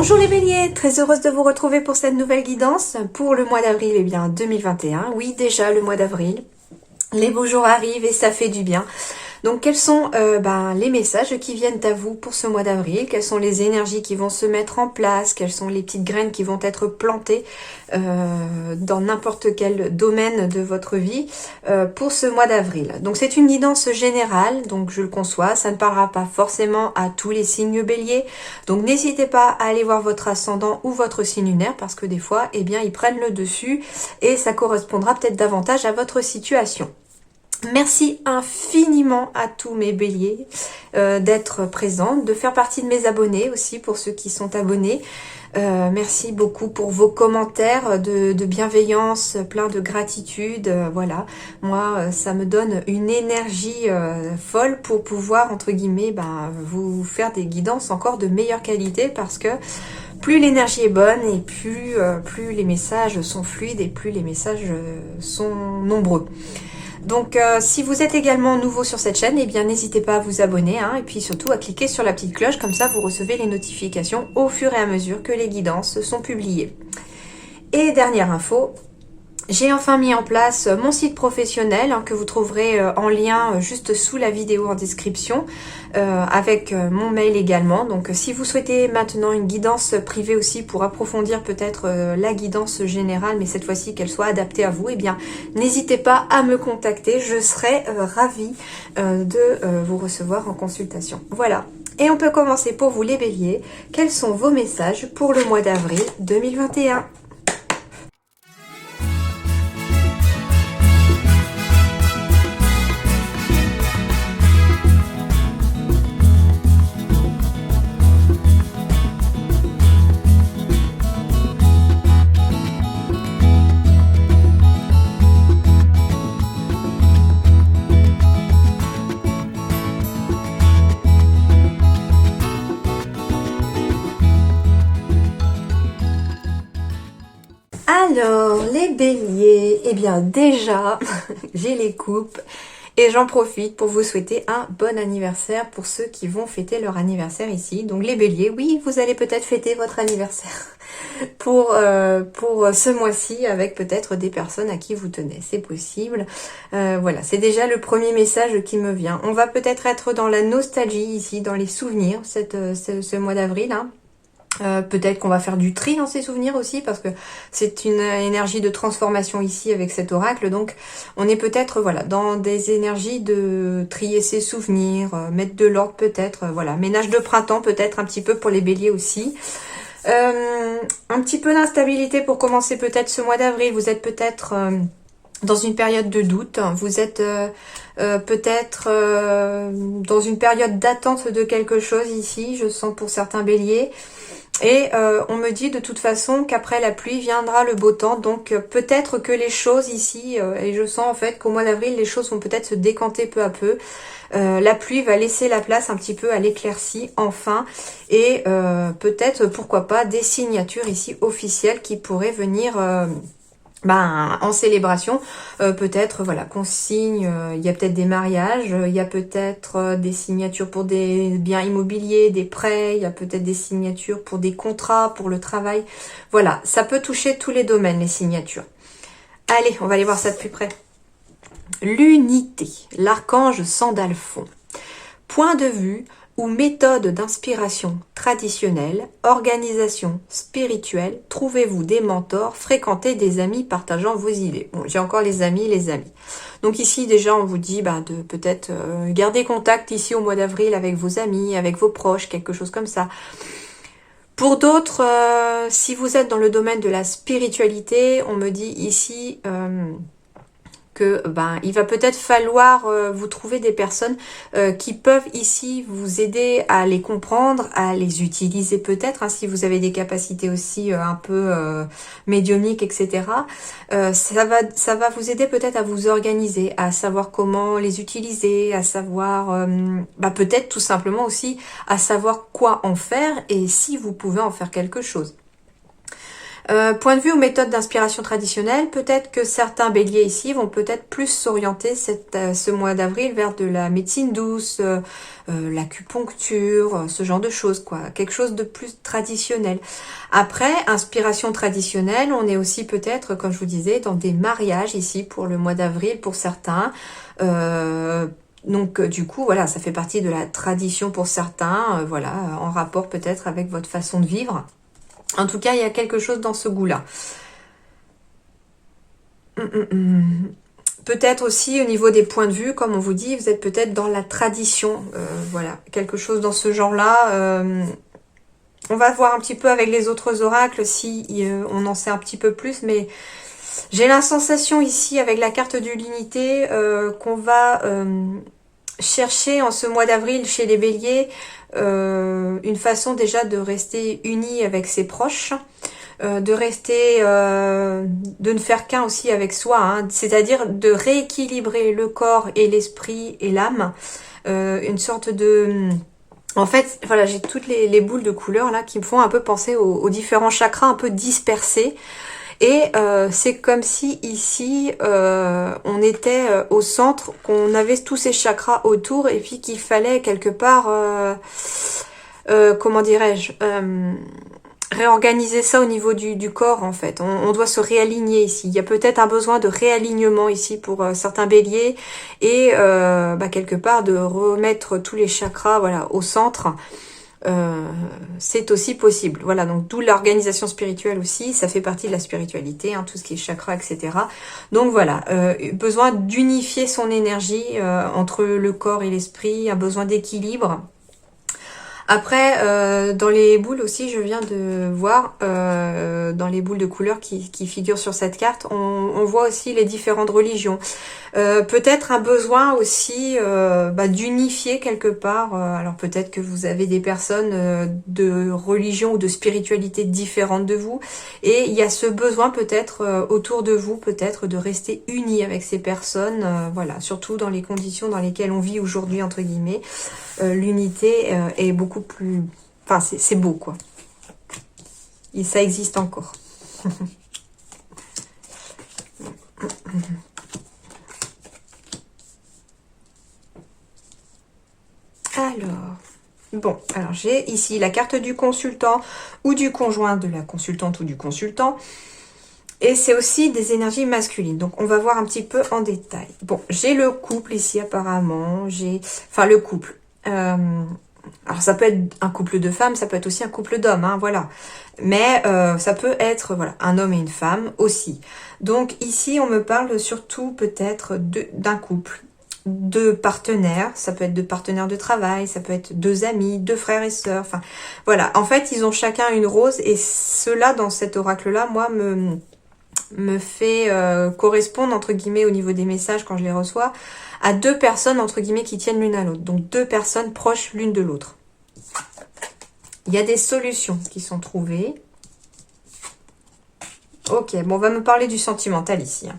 Bonjour les béliers, très heureuse de vous retrouver pour cette nouvelle guidance pour le mois d'avril, 2021. Oui, déjà le mois d'avril, les beaux jours arrivent et ça fait du bien. Donc quels sont les messages qui viennent à vous pour ce mois d'avril? Quelles sont les énergies qui vont se mettre en place? Quelles sont les petites graines qui vont être plantées dans n'importe quel domaine de votre vie pour ce mois d'avril? Donc c'est une guidance générale, donc je le conçois, ça ne parlera pas forcément à tous les signes béliers. Donc n'hésitez pas à aller voir votre ascendant ou votre signe lunaire parce que des fois, eh bien, ils prennent le dessus et ça correspondra peut-être davantage à votre situation. Merci infiniment à tous mes béliers d'être présents, de faire partie de mes abonnés aussi pour ceux qui sont abonnés. Merci beaucoup pour vos commentaires de bienveillance, plein de gratitude. Voilà, moi ça me donne une énergie folle pour pouvoir entre guillemets vous faire des guidances encore de meilleure qualité parce que plus l'énergie est bonne et plus les messages sont fluides et plus les messages sont nombreux. Donc si vous êtes également nouveau sur cette chaîne, eh bien n'hésitez pas à vous abonner et puis surtout à cliquer sur la petite cloche, comme ça vous recevez les notifications au fur et à mesure que les guidances sont publiées. Et dernière info, j'ai enfin mis en place mon site professionnel que vous trouverez en lien juste sous la vidéo en description avec mon mail également. Donc si vous souhaitez maintenant une guidance privée aussi pour approfondir peut-être la guidance générale, mais cette fois-ci qu'elle soit adaptée à vous, eh bien n'hésitez pas à me contacter. Je serai ravie de vous recevoir en consultation. Voilà. Et on peut commencer pour vous les béliers. Quels sont vos messages pour le mois d'avril 2021 ? Alors, les béliers, eh bien déjà, j'ai les coupes et j'en profite pour vous souhaiter un bon anniversaire pour ceux qui vont fêter leur anniversaire ici. Donc les béliers, oui, vous allez peut-être fêter votre anniversaire pour ce mois-ci avec peut-être des personnes à qui vous tenez, c'est possible. Voilà, c'est déjà le premier message qui me vient. On va peut-être être dans la nostalgie ici, dans les souvenirs, ce mois d'avril, peut-être qu'on va faire du tri dans ces souvenirs aussi parce que c'est une énergie de transformation ici avec cet oracle, donc on est peut-être voilà dans des énergies de trier ses souvenirs, mettre de l'ordre peut-être, voilà, ménage de printemps peut-être un petit peu pour les béliers aussi. Un petit peu d'instabilité pour commencer peut-être ce mois d'avril, vous êtes peut-être dans une période de doute, vous êtes peut-être dans une période d'attente de quelque chose ici, je sens pour certains béliers. Et on me dit de toute façon qu'après la pluie viendra le beau temps, donc peut-être que les choses ici, et je sens en fait qu'au mois d'avril les choses vont peut-être se décanter peu à peu, la pluie va laisser la place un petit peu à l'éclaircie enfin, et peut-être pourquoi pas des signatures ici officielles qui pourraient venir en célébration, peut-être voilà qu'on signe, il y a peut-être des mariages, il y a peut-être des signatures pour des biens immobiliers, des prêts, il y a peut-être des signatures pour des contrats, pour le travail. Voilà, ça peut toucher tous les domaines, les signatures. Allez, on va aller voir ça de plus près. L'unité, l'archange Sandalphon. Point de vue ou méthode d'inspiration traditionnelle, organisation spirituelle, trouvez-vous des mentors, fréquentez des amis partageant vos idées. Bon, j'ai encore les amis. Donc ici déjà on vous dit de peut-être garder contact ici au mois d'avril avec vos amis, avec vos proches, quelque chose comme ça. Pour d'autres, si vous êtes dans le domaine de la spiritualité, on me dit ici que il va peut-être falloir vous trouver des personnes qui peuvent ici vous aider à les comprendre, à les utiliser peut-être, si vous avez des capacités aussi un peu médiumniques, etc. Ça va vous aider peut-être à vous organiser, à savoir comment les utiliser, à savoir peut-être tout simplement aussi à savoir quoi en faire et si vous pouvez en faire quelque chose. Point de vue ou méthode d'inspiration traditionnelle, peut-être que certains béliers ici vont peut-être plus s'orienter ce mois d'avril vers de la médecine douce, l'acupuncture, ce genre de choses, quoi. Quelque chose de plus traditionnel. Après, inspiration traditionnelle, on est aussi peut-être, comme je vous disais, dans des mariages ici pour le mois d'avril pour certains. Donc du coup, voilà, ça fait partie de la tradition pour certains, voilà, en rapport peut-être avec votre façon de vivre. En tout cas, il y a quelque chose dans ce goût-là. Peut-être aussi au niveau des points de vue, comme on vous dit, vous êtes peut-être dans la tradition. Voilà, quelque chose dans ce genre-là. On va voir un petit peu avec les autres oracles si on en sait un petit peu plus. Mais j'ai la sensation ici, avec la carte de l'unité, qu'on va chercher en ce mois d'avril chez les béliers une façon déjà de rester unis avec ses proches, de rester, de ne faire qu'un aussi avec soi, hein, c'est-à-dire de rééquilibrer le corps et l'esprit et l'âme, une sorte de... En fait, voilà, j'ai toutes les boules de couleurs là qui me font un peu penser aux différents chakras un peu dispersés. Et c'est comme si ici, on était au centre, qu'on avait tous ces chakras autour et puis qu'il fallait quelque part, comment dirais-je, réorganiser ça au niveau du corps en fait. On doit se réaligner ici. Il y a peut-être un besoin de réalignement ici pour certains béliers et quelque part de remettre tous les chakras voilà, au centre. C'est aussi possible. Voilà, donc d'où l'organisation spirituelle aussi, ça fait partie de la spiritualité, hein, tout ce qui est chakra, etc. Donc voilà, besoin d'unifier son énergie entre le corps et l'esprit, un besoin d'équilibre. Après, dans les boules aussi, je viens de voir, dans les boules de couleurs qui figurent sur cette carte, on voit aussi les différentes religions. Peut-être un besoin aussi d'unifier quelque part. Alors peut-être que vous avez des personnes de religion ou de spiritualité différentes de vous. Et il y a ce besoin peut-être autour de vous, peut-être de rester unis avec ces personnes. Voilà, surtout dans les conditions dans lesquelles on vit aujourd'hui, entre guillemets. L'unité est beaucoup plus... Enfin, c'est beau, quoi. Et ça existe encore. Alors j'ai ici la carte du consultant ou du conjoint de la consultante ou du consultant. Et c'est aussi des énergies masculines. Donc, on va voir un petit peu en détail. Bon, j'ai le couple ici apparemment. Enfin, le couple. Alors, ça peut être un couple de femmes, ça peut être aussi un couple d'hommes, hein, voilà. Mais ça peut être voilà, un homme et une femme aussi. Donc, ici, on me parle surtout peut-être d'un couple, deux partenaires. Ça peut être deux partenaires de travail, ça peut être deux amis, deux frères et sœurs. Enfin, voilà. En fait, ils ont chacun une rose. Et cela, dans cet oracle-là, moi, me fait correspondre, entre guillemets, au niveau des messages quand je les reçois, à deux personnes, entre guillemets, qui tiennent l'une à l'autre. Donc, deux personnes proches l'une de l'autre. Il y a des solutions qui sont trouvées. Ok, bon, on va me parler du sentimental ici. Hein.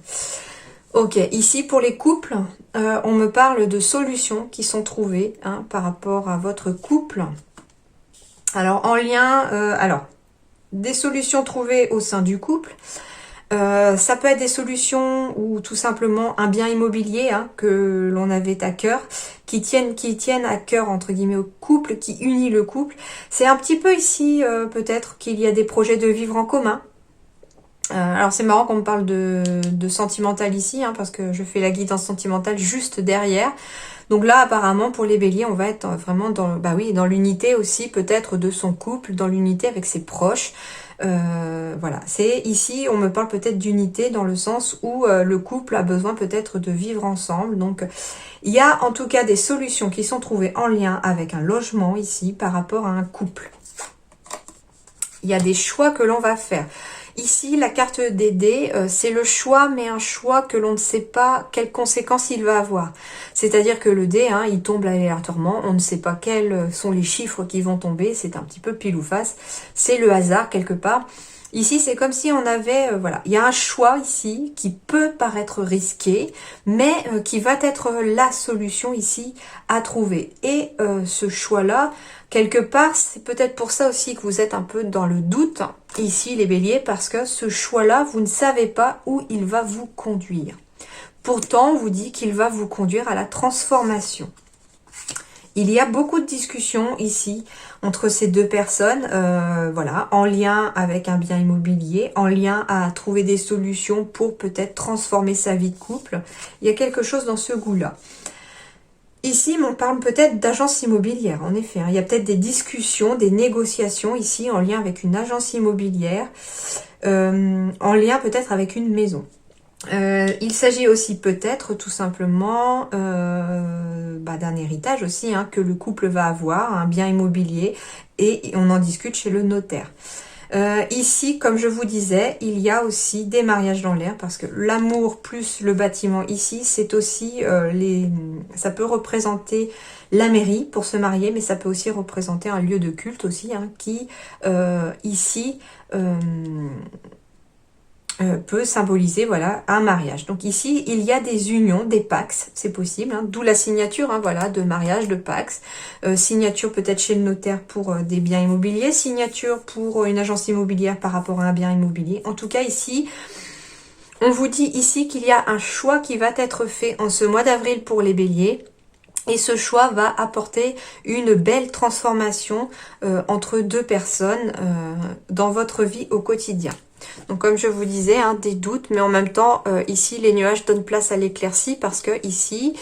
Ok, ici, pour les couples, on me parle de solutions qui sont trouvées hein, par rapport à votre couple. Alors, en lien... des solutions trouvées au sein du couple. Ça peut être des solutions ou tout simplement un bien immobilier hein, que l'on avait à cœur, qui tiennent à cœur entre guillemets au couple, qui unit le couple. C'est un petit peu ici peut-être qu'il y a des projets de vivre en commun. Alors c'est marrant qu'on me parle de sentimental ici, hein, parce que je fais la guidance sentimentale juste derrière. Donc là apparemment pour les béliers on va être vraiment dans l'unité aussi peut-être de son couple, dans l'unité avec ses proches. Voilà, c'est ici on me parle peut-être d'unité dans le sens où le couple a besoin peut-être de vivre ensemble. Donc il y a en tout cas des solutions qui sont trouvées en lien avec un logement ici par rapport à un couple. Il y a des choix que l'on va faire. Ici, la carte des dés, c'est le choix, mais un choix que l'on ne sait pas quelles conséquences il va avoir. C'est-à-dire que le dé, hein, il tombe aléatoirement, on ne sait pas quels sont les chiffres qui vont tomber, c'est un petit peu pile ou face. C'est le hasard quelque part. Ici, c'est comme si on avait, voilà, il y a un choix ici qui peut paraître risqué, mais qui va être la solution ici à trouver. Et ce choix-là, quelque part, c'est peut-être pour ça aussi que vous êtes un peu dans le doute, ici les béliers, parce que ce choix-là, vous ne savez pas où il va vous conduire. Pourtant, on vous dit qu'il va vous conduire à la transformation. Il y a beaucoup de discussions ici entre ces deux personnes, voilà, en lien avec un bien immobilier, en lien à trouver des solutions pour peut-être transformer sa vie de couple. Il y a quelque chose dans ce goût-là. Ici, on parle peut-être d'agence immobilière, en effet. Hein. Il y a peut-être des discussions, des négociations ici en lien avec une agence immobilière, en lien peut-être avec une maison. Il s'agit aussi peut-être tout simplement d'un héritage aussi hein, que le couple va avoir, un bien immobilier, et on en discute chez le notaire. Ici, comme je vous disais, il y a aussi des mariages dans l'air parce que l'amour plus le bâtiment ici, c'est aussi ça peut représenter la mairie pour se marier, mais ça peut aussi représenter un lieu de culte aussi hein, qui ici peut symboliser voilà un mariage. Donc ici il y a des unions, des pax, c'est possible, hein, d'où la signature hein, voilà de mariage, de pax, signature peut-être chez le notaire pour des biens immobiliers, signature pour une agence immobilière par rapport à un bien immobilier. En tout cas ici on vous dit ici qu'il y a un choix qui va être fait en ce mois d'avril pour les béliers. Et ce choix va apporter une belle transformation entre deux personnes dans votre vie au quotidien. Donc comme je vous disais, hein, des doutes, mais en même temps, ici, les nuages donnent place à l'éclaircie parce que ici,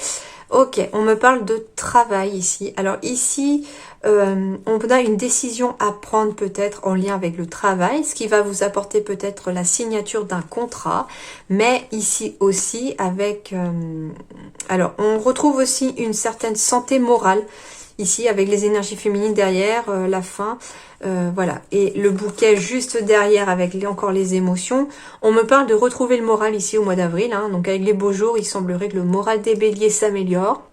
ok, on me parle de travail ici. Alors ici, on a une décision à prendre peut-être en lien avec le travail, ce qui va vous apporter peut-être la signature d'un contrat, mais ici aussi avec... alors, on retrouve aussi une certaine santé morale, ici avec les énergies féminines derrière, la fin, voilà. Et le bouquet juste derrière avec encore les émotions. On me parle de retrouver le moral ici au mois d'avril, hein, donc avec les beaux jours, il semblerait que le moral des béliers s'améliore.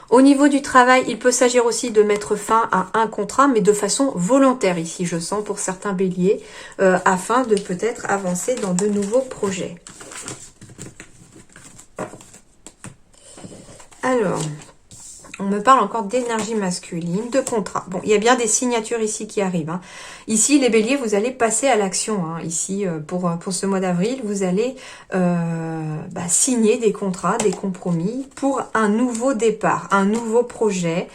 Au niveau du travail, il peut s'agir aussi de mettre fin à un contrat, mais de façon volontaire ici, je sens, pour certains béliers, afin de peut-être avancer dans de nouveaux projets. Alors, on me parle encore d'énergie masculine, de contrat. Bon, il y a bien des signatures ici qui arrivent. Hein. Ici, les béliers, vous allez passer à l'action. Hein. Ici, pour ce mois d'avril, vous allez signer des contrats, des compromis pour un nouveau départ, un nouveau projet.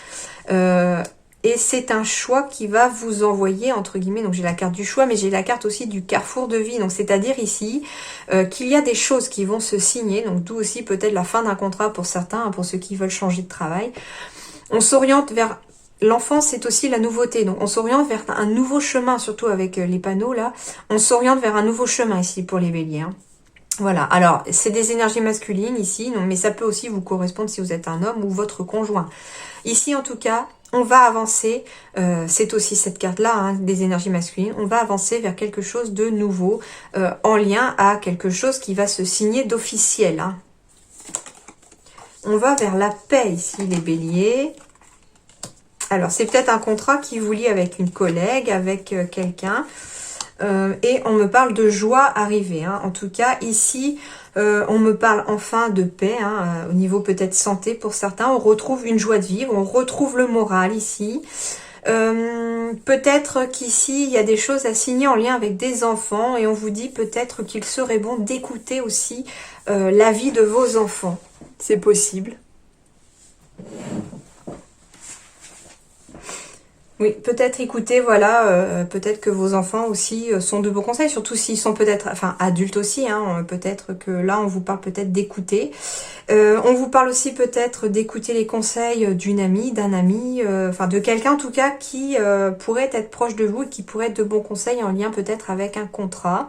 Et c'est un choix qui va vous envoyer, entre guillemets, donc j'ai la carte du choix, mais j'ai la carte aussi du carrefour de vie. Donc c'est-à-dire ici qu'il y a des choses qui vont se signer, donc d'où aussi peut-être la fin d'un contrat pour certains, hein, pour ceux qui veulent changer de travail. On s'oriente vers... L'enfance, c'est aussi la nouveauté, donc on s'oriente vers un nouveau chemin, surtout avec les panneaux là. On s'oriente vers un nouveau chemin ici pour les béliers. Hein. Voilà, alors c'est des énergies masculines ici, non, mais ça peut aussi vous correspondre si vous êtes un homme ou votre conjoint. Ici en tout cas, on va avancer, c'est aussi cette carte-là, hein, des énergies masculines, on va avancer vers quelque chose de nouveau, en lien à quelque chose qui va se signer d'officiel. Hein. On va vers la paix ici, les béliers. Alors, c'est peut-être un contrat qui vous lie avec une collègue, avec quelqu'un. Et on me parle de joie arrivée. Hein. En tout cas, ici, on me parle enfin de paix, hein, au niveau peut-être santé pour certains. On retrouve une joie de vivre, on retrouve le moral ici. Peut-être qu'ici, il y a des choses à signer en lien avec des enfants. Et on vous dit peut-être qu'il serait bon d'écouter aussi l'avis de vos enfants. C'est possible. Oui, peut-être écouter, voilà, peut-être que vos enfants aussi sont de bons conseils, surtout s'ils sont peut-être, enfin adultes aussi, hein, peut-être que là on vous parle peut-être d'écouter. On vous parle aussi peut-être d'écouter les conseils d'une amie, d'un ami, enfin de quelqu'un en tout cas qui pourrait être proche de vous et qui pourrait être de bons conseils en lien peut-être avec un contrat.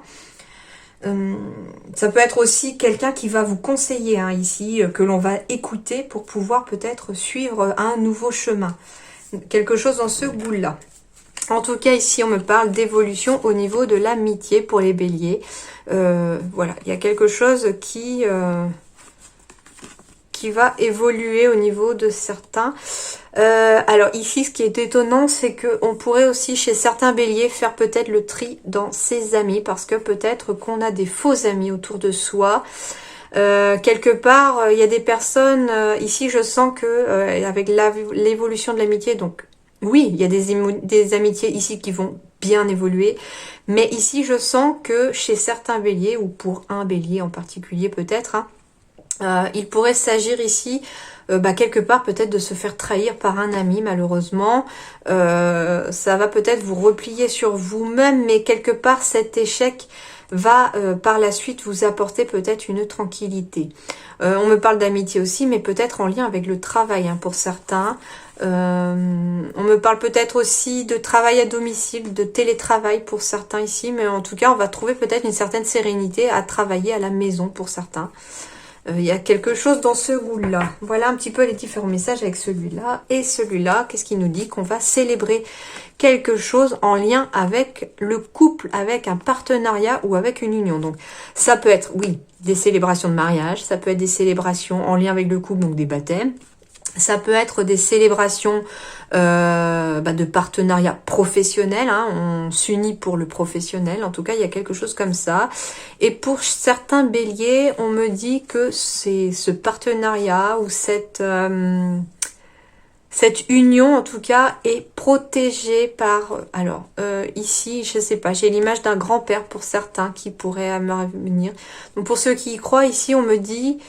Ça peut être aussi quelqu'un qui va vous conseiller hein, ici, que l'on va écouter pour pouvoir peut-être suivre un nouveau chemin. Quelque chose dans ce goût-là. En tout cas, ici, on me parle d'évolution au niveau de l'amitié pour les béliers. Voilà, il y a quelque chose qui va évoluer au niveau de certains. Alors ici, ce qui est étonnant, c'est qu'on pourrait aussi, chez certains béliers, faire peut-être le tri dans ses amis, parce que peut-être qu'on a des faux amis autour de soi. Quelque part, il y a des personnes, ici je sens que avec l'évolution de l'amitié, donc oui, il y a des amitiés ici qui vont bien évoluer, mais ici je sens que chez certains béliers, ou pour un bélier en particulier peut-être, hein, il pourrait s'agir ici quelque part peut-être de se faire trahir par un ami malheureusement. Ça va peut-être vous replier sur vous-même, mais quelque part cet échec va par la suite vous apporter peut-être une tranquillité. On me parle d'amitié aussi, mais peut-être en lien avec le travail, hein, pour certains. On me parle peut-être aussi de travail à domicile, de télétravail pour certains ici, mais en tout cas on va trouver peut-être une certaine sérénité à travailler à la maison pour certains. Il y a quelque chose dans ce goût-là. Voilà un petit peu les différents messages avec celui-là. Et celui-là, qu'est-ce qu'il nous dit? Qu'on va célébrer quelque chose en lien avec le couple, avec un partenariat ou avec une union. Donc ça peut être, oui, des célébrations de mariage, ça peut être des célébrations en lien avec le couple, donc des baptêmes. Ça peut être des célébrations de partenariat professionnel, hein, on s'unit pour le professionnel, en tout cas il y a quelque chose comme ça. Et pour certains béliers, on me dit que c'est ce partenariat ou cette union en tout cas est protégée par... Alors ici, je sais pas, j'ai l'image d'un grand-père pour certains qui pourrait me revenir. Donc pour ceux qui y croient, ici on me dit...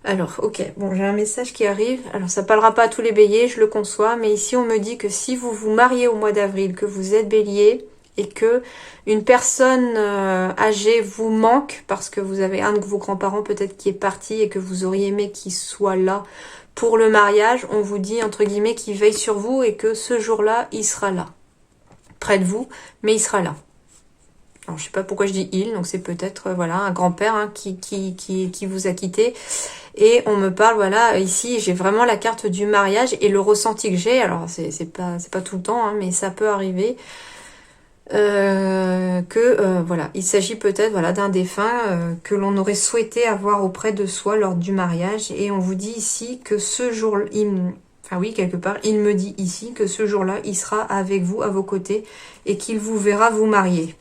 Alors, ok, bon, j'ai un message qui arrive. Alors, ça parlera pas à tous les béliers, je le conçois, mais ici, on me dit que si vous vous mariez au mois d'avril, que vous êtes bélier, et que une personne âgée vous manque, parce que vous avez un de vos grands-parents peut-être qui est parti, et que vous auriez aimé qu'il soit là pour le mariage, on vous dit, entre guillemets, qu'il veille sur vous, et que ce jour-là, il sera là. Près de vous, mais il sera là. Alors, je sais pas pourquoi je dis il, donc c'est peut-être voilà un grand-père, hein, qui vous a quitté. Et on me parle, voilà, ici j'ai vraiment la carte du mariage et le ressenti que j'ai, alors c'est pas tout le temps, hein, mais ça peut arriver, voilà, il s'agit peut-être voilà d'un défunt que l'on aurait souhaité avoir auprès de soi lors du mariage. Et on vous dit ici que ce jour, enfin oui, quelque part, il me dit ici que ce jour-là, il sera avec vous, à vos côtés, et qu'il vous verra vous marier.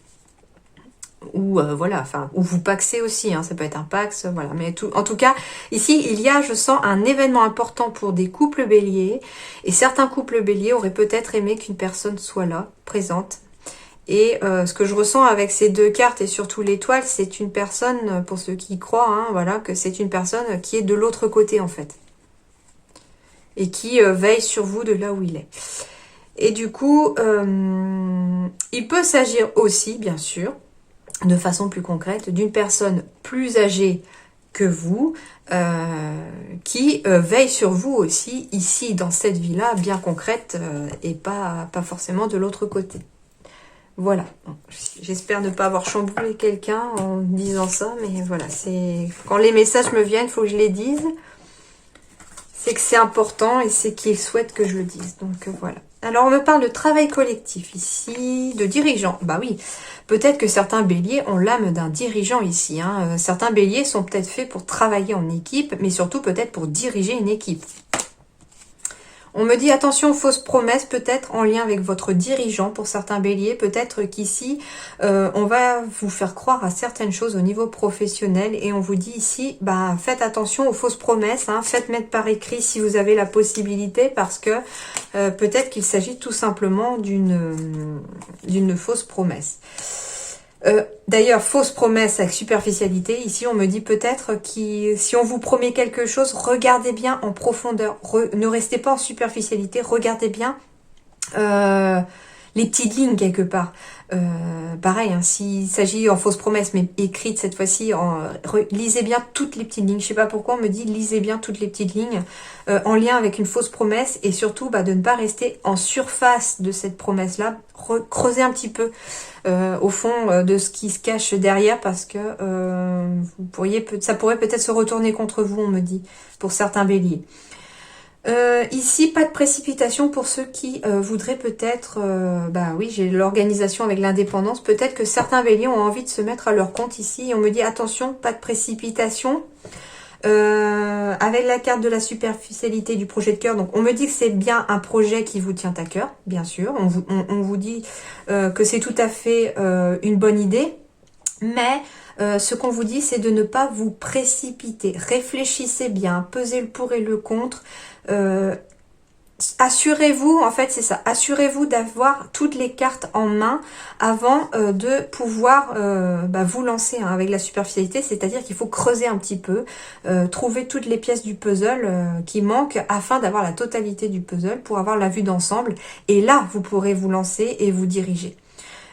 Ou voilà, enfin, ou vous paxez aussi, hein, ça peut être un pax, voilà, mais en tout cas, ici, il y a, je sens, un événement important pour des couples béliers, et certains couples béliers auraient peut-être aimé qu'une personne soit là, présente, et ce que je ressens avec ces deux cartes, et surtout l'étoile, c'est une personne, pour ceux qui y croient, hein, voilà, que c'est une personne qui est de l'autre côté, en fait, et qui veille sur vous de là où il est. Et du coup, il peut s'agir aussi, bien sûr, de façon plus concrète, d'une personne plus âgée que vous, qui veille sur vous aussi, ici, dans cette vie-là, bien concrète, et pas forcément de l'autre côté. Voilà. J'espère ne pas avoir chamboulé quelqu'un en disant ça, mais voilà, c'est quand les messages me viennent, il faut que je les dise. C'est que c'est important et c'est qu'ils souhaitent que je le dise. Donc voilà. Alors on me parle de travail collectif ici, de dirigeant. Bah oui, peut-être que certains béliers ont l'âme d'un dirigeant ici, hein. Certains béliers sont peut-être faits pour travailler en équipe, mais surtout peut-être pour diriger une équipe. On me dit attention aux fausses promesses, peut-être en lien avec votre dirigeant pour certains béliers. Peut-être qu'ici, on va vous faire croire à certaines choses au niveau professionnel. Et on vous dit ici, bah, faites attention aux fausses promesses. Hein, faites mettre par écrit si vous avez la possibilité. Parce que peut-être qu'il s'agit tout simplement d'une fausse promesse. D'ailleurs, fausse promesse avec superficialité. Ici, on me dit peut-être que si on vous promet quelque chose, regardez bien en profondeur. Ne restez pas en superficialité. Regardez bien les petites lignes quelque part. Pareil, hein, s'il s'agit en fausse promesse, mais écrite cette fois-ci, lisez bien toutes les petites lignes. Je sais pas pourquoi on me dit lisez bien toutes les petites lignes en lien avec une fausse promesse, et surtout de ne pas rester en surface de cette promesse-là. Creusez un petit peu au fond de ce qui se cache derrière, parce que ça pourrait peut-être se retourner contre vous, on me dit, pour certains béliers. Ici, pas de précipitation pour ceux qui voudraient peut-être, bah oui, j'ai l'organisation avec l'indépendance, peut-être que certains béliers ont envie de se mettre à leur compte ici, et on me dit attention, pas de précipitation, Avec la carte de la superficialité du projet de cœur, donc on me dit que c'est bien un projet qui vous tient à cœur, bien sûr. On vous dit que c'est tout à fait une bonne idée, mais ce qu'on vous dit, c'est de ne pas vous précipiter. Réfléchissez bien, pesez le pour et le contre. Assurez-vous, en fait c'est ça, assurez-vous d'avoir toutes les cartes en main avant de pouvoir vous lancer avec la superficialité, c'est-à-dire qu'il faut creuser un petit peu, trouver toutes les pièces du puzzle qui manquent afin d'avoir la totalité du puzzle pour avoir la vue d'ensemble, et là vous pourrez vous lancer et vous diriger.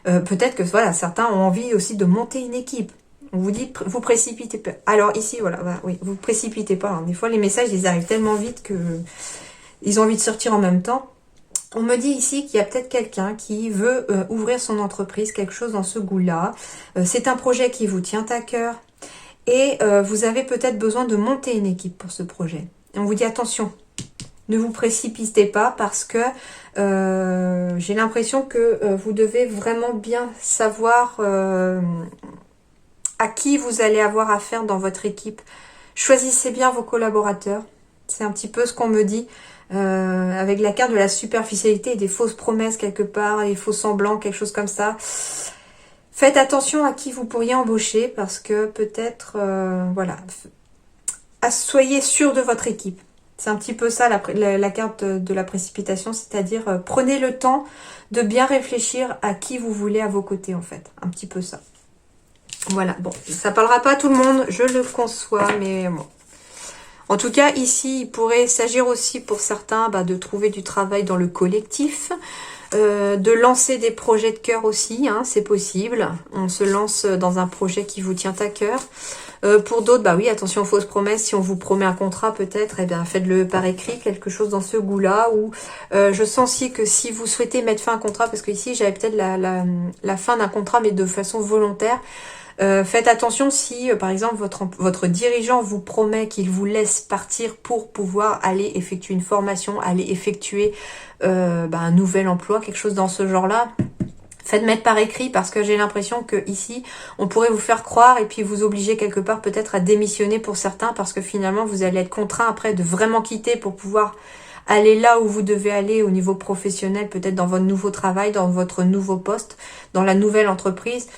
Peut-être que voilà, certains ont envie aussi de monter une équipe. On vous dit, vous précipitez pas. Alors ici, voilà, oui, vous précipitez pas. Alors, des fois les messages ils arrivent tellement vite que ils ont envie de sortir en même temps. On me dit ici qu'il y a peut-être quelqu'un qui veut ouvrir son entreprise, quelque chose dans ce goût-là. C'est un projet qui vous tient à cœur. Et vous avez peut-être besoin de monter une équipe pour ce projet. Et on vous dit attention, ne vous précipitez pas parce que j'ai l'impression que vous devez vraiment bien savoir à qui vous allez avoir affaire dans votre équipe. Choisissez bien vos collaborateurs. C'est un petit peu ce qu'on me dit. Avec la carte de la superficialité et des fausses promesses quelque part, des faux semblants, quelque chose comme ça. Faites attention à qui vous pourriez embaucher parce que peut-être, voilà, soyez sûr de votre équipe. C'est un petit peu ça la carte de la précipitation, c'est-à-dire prenez le temps de bien réfléchir à qui vous voulez à vos côtés en fait. Un petit peu ça. Voilà, bon, ça parlera pas à tout le monde, je le conçois, mais bon. En tout cas, ici, il pourrait s'agir aussi pour certains de trouver du travail dans le collectif, de lancer des projets de cœur aussi, c'est possible. On se lance dans un projet qui vous tient à cœur. Pour d'autres, oui, attention aux fausses promesses. Si on vous promet un contrat, peut-être, faites-le par écrit, quelque chose dans ce goût-là. Ou je sens aussi que si vous souhaitez mettre fin à un contrat, parce que ici, j'avais peut-être la fin d'un contrat, mais de façon volontaire. Faites attention si, par exemple, votre dirigeant vous promet qu'il vous laisse partir pour pouvoir aller effectuer une formation, aller effectuer un nouvel emploi, quelque chose dans ce genre-là. Faites mettre par écrit parce que j'ai l'impression que ici, on pourrait vous faire croire et puis vous obliger quelque part peut-être à démissionner pour certains parce que finalement, vous allez être contraint après de vraiment quitter pour pouvoir aller là où vous devez aller au niveau professionnel, peut-être dans votre nouveau travail, dans votre nouveau poste, dans la nouvelle entreprise.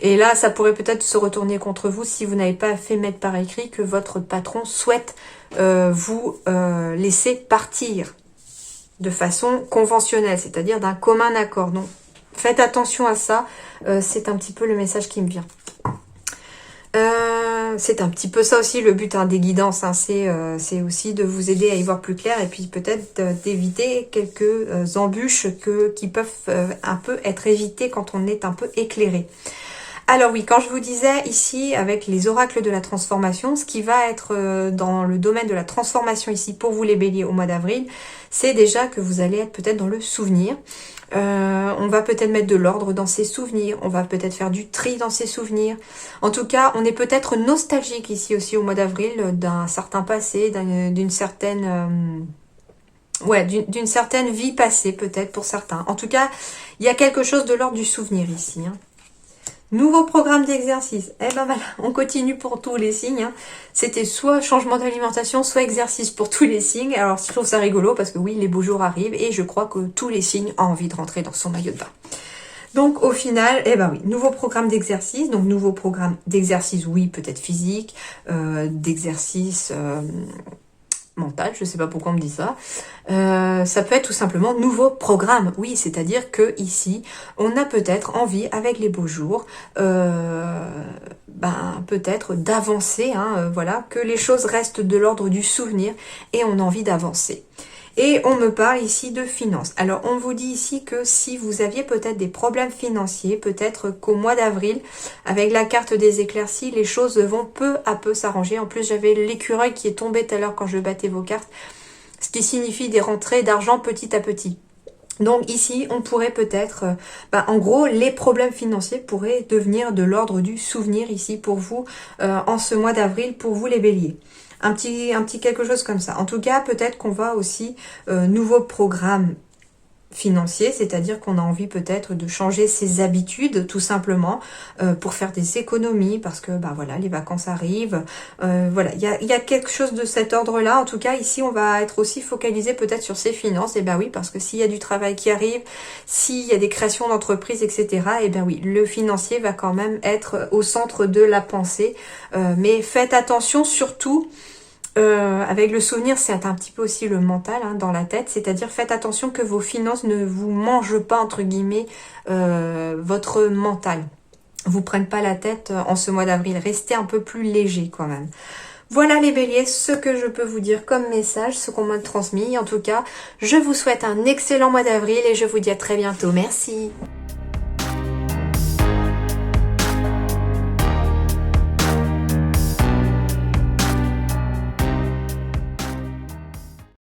Et là, ça pourrait peut-être se retourner contre vous si vous n'avez pas fait mettre par écrit que votre patron souhaite vous laisser partir de façon conventionnelle, c'est-à-dire d'un commun accord. Donc, faites attention à ça. C'est un petit peu le message qui me vient. C'est un petit peu ça aussi le but des guidances. C'est aussi de vous aider à y voir plus clair et puis peut-être d'éviter quelques embûches qui peuvent un peu être évitées quand on est un peu éclairé. Alors oui, quand je vous disais ici avec les oracles de la transformation, ce qui va être dans le domaine de la transformation ici pour vous les béliers au mois d'avril, c'est déjà que vous allez être peut-être dans le souvenir. On va peut-être mettre de l'ordre dans ses souvenirs, on va peut-être faire du tri dans ses souvenirs. En tout cas, on est peut-être nostalgique ici aussi au mois d'avril d'un certain passé, d'une certaine... d'une certaine vie passée peut-être pour certains. En tout cas, il y a quelque chose de l'ordre du souvenir ici. Nouveau programme d'exercice. Voilà, on continue pour tous les signes. C'était soit changement d'alimentation, soit exercice pour tous les signes. Alors, je trouve ça rigolo parce que oui, les beaux jours arrivent et je crois que tous les signes ont envie de rentrer dans son maillot de bain. Donc, au final, oui, nouveau programme d'exercice. Donc, nouveau programme d'exercice, oui, peut-être physique, d'exercice... mental, je sais pas pourquoi on me dit ça. Ça peut être tout simplement nouveau programme, oui, c'est-à-dire que ici, on a peut-être envie, avec les beaux jours, peut-être d'avancer, voilà, que les choses restent de l'ordre du souvenir et on a envie d'avancer. Et on me parle ici de finances. Alors, on vous dit ici que si vous aviez peut-être des problèmes financiers, peut-être qu'au mois d'avril, avec la carte des éclaircies, les choses vont peu à peu s'arranger. En plus, j'avais l'écureuil qui est tombé tout à l'heure quand je battais vos cartes, ce qui signifie des rentrées d'argent petit à petit. Donc ici, on pourrait peut-être, en gros, les problèmes financiers pourraient devenir de l'ordre du souvenir ici pour vous en ce mois d'avril, pour vous les béliers. Un petit quelque chose comme ça. En tout cas, peut-être qu'on va aussi, nouveau programme financier, c'est-à-dire qu'on a envie peut-être de changer ses habitudes tout simplement pour faire des économies parce que bah voilà, les vacances arrivent, voilà, il y a quelque chose de cet ordre-là. En tout cas ici on va être aussi focalisé peut-être sur ses finances, et ben oui, parce que s'il y a du travail qui arrive, s'il y a des créations d'entreprises, etc., et ben oui, le financier va quand même être au centre de la pensée, mais faites attention surtout. Avec le souvenir, c'est un petit peu aussi le mental hein, dans la tête, c'est-à-dire faites attention que vos finances ne vous mangent pas, entre guillemets, votre mental. Vous prennent pas la tête en ce mois d'avril, restez un peu plus léger quand même. Voilà les béliers, ce que je peux vous dire comme message, ce qu'on m'a transmis. En tout cas, je vous souhaite un excellent mois d'avril et je vous dis à très bientôt. Merci.